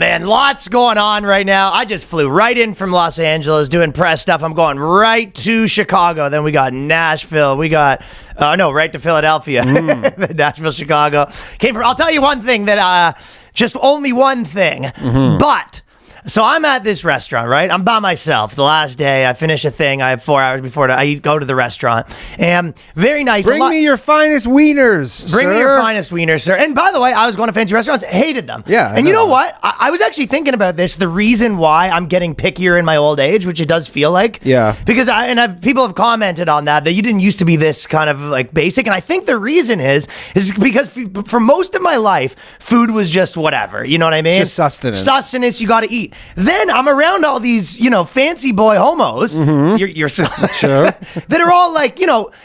Man, lots going on right now. I just flew right in from Los Angeles doing press stuff. I'm going right to Chicago. Then we got Nashville. We got, right to Philadelphia. Nashville, Chicago. I'll tell you one thing just only one thing. But... So I'm at this restaurant, right? I'm by myself. The last day, I finish a thing. I have 4 hours before I go to the restaurant. And very nice. Bring me your finest wieners, Bring me your finest wieners, sir. And by the way, I was going to fancy restaurants. Hated them. Yeah. And you know what? I was actually thinking about this. The reason why I'm getting pickier in my old age, which it does feel like. Yeah. Because people have commented on that you didn't used to be this kind of like basic. And I think the reason is because for most of my life, food was just whatever. You know what I mean? Just sustenance. Sustenance, you got to eat. Then I'm around all these, fancy boy homos. You're sure. That are all like,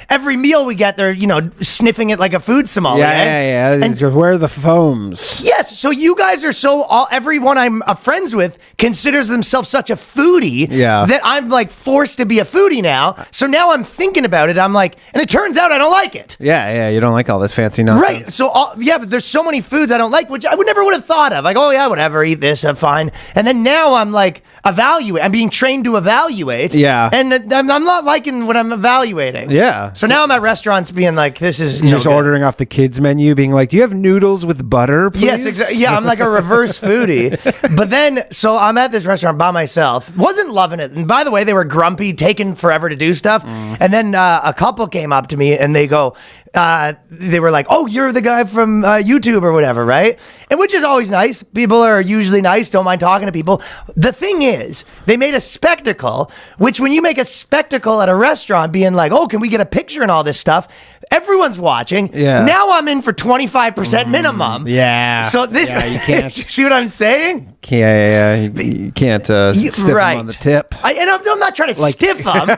every meal we get, they're, sniffing it like a food sommelier. Yeah. And where are the foams? Yes. So you guys are everyone I'm friends with considers themselves such a foodie that I'm like forced to be a foodie now. So now I'm thinking about it. I'm like, and it turns out I don't like it. Yeah. You don't like all this fancy nonsense. Right. So, but there's so many foods I don't like, which I never would have thought of. Like, oh yeah, whatever, eat this, I'm fine. And then now I'm like, I'm being trained to evaluate. Yeah. And I'm not liking what I'm evaluating. Yeah. So now I'm at restaurants being like, this is You're just ordering off the kids menu, being like, do you have noodles with butter, please? Yes, exactly. Yeah, I'm like a reverse foodie. But then, so I'm at this restaurant by myself. Wasn't loving it. And by the way, they were grumpy, taking forever to do stuff. And then a couple came up to me and they go, they were like, oh, you're the guy from YouTube or whatever, right? And which is always nice. People are usually nice, don't mind talking to people. The thing is, they made a spectacle, which when you make a spectacle at a restaurant being like, oh, can we get a picture and all this stuff? Everyone's watching. Yeah. Now I'm in for 25% minimum. Yeah. So this, you can't. See what I'm saying? Yeah. You can't stiff them on the tip. I'm not trying to stiff them.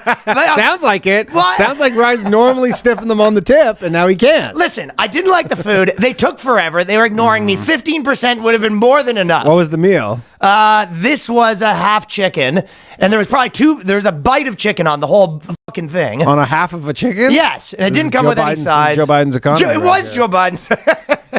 Sounds like it. Well, Sounds like Ryan's normally stiffing them on the tip, and now he can't. Listen, I didn't like the food. They took forever. They were ignoring me. 15% would have been more than enough. What was the meal? This was a half chicken, and there was probably there's a bite of chicken on the whole fucking thing. On a half of a chicken? Yes, and it didn't come with any sides. Joe Biden's economy. It was Joe Biden's.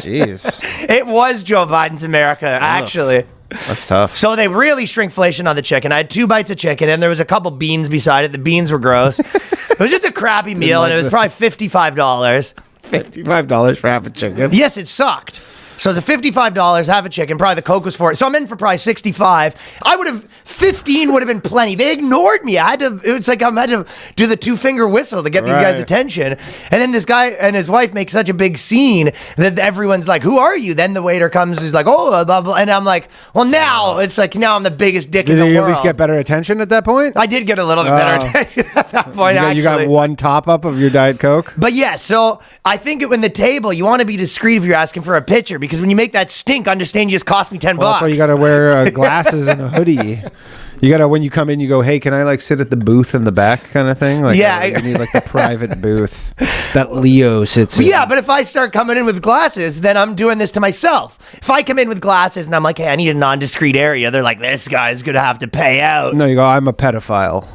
Jeez. It was Joe Biden's America, actually. That's tough. So they really shrinkflation on the chicken. I had 2 bites of chicken, and there was a couple beans beside it. The beans were gross. It was just a crappy meal, and it was probably $55. $55 for half a chicken? Yes, it sucked. So it's a $55, half a chicken. Probably the Coke was for it. So I'm in for probably 65. 15 would have been plenty. They ignored me. I had to do the 2-finger whistle to get these guys' attention. And then this guy and his wife make such a big scene that everyone's like, who are you? Then the waiter comes, he's like, oh, blah, blah. And I'm like, well, now it's like, now I'm the biggest dick in the world. Did you at least get better attention at that point? I did get a little bit better attention at that point, You got one top up of your Diet Coke? But yeah, so I think when the table, you want to be discreet if you're asking for a picture, because when you make that stink, understand you just cost me $10. That's why you got to wear glasses and a hoodie. You gotta, when you come in, you go, hey, can I sit at the booth in the back kind of thing? You need the private booth that Leo sits in. Yeah, but if I start coming in with glasses, then I'm doing this to myself. If I come in with glasses and I'm like, hey, I need a non-discreet area, they're like, this guy's gonna have to pay out. No, you go, I'm a pedophile.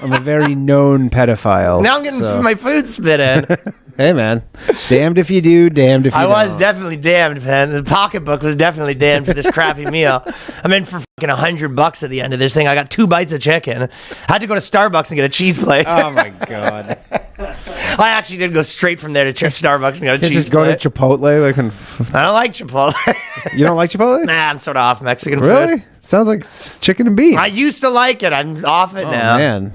I'm a very known pedophile. Now I'm getting my food spit in. Hey, man. Damned if you do, damned if you don't. I was definitely damned, man. The pocketbook was definitely damned for this crappy meal. I'm in for fucking $100 at the end of this thing. I got 2 bites of chicken. I had to go to Starbucks and get a cheese plate. Oh, my God. I actually did go straight from there to Starbucks and got a cheese plate. Just go to Chipotle? I don't like Chipotle. You don't like Chipotle? Nah, I'm sort of off Mexican food. Really? Sounds like chicken and beans. I used to like it. I'm off it now. Man.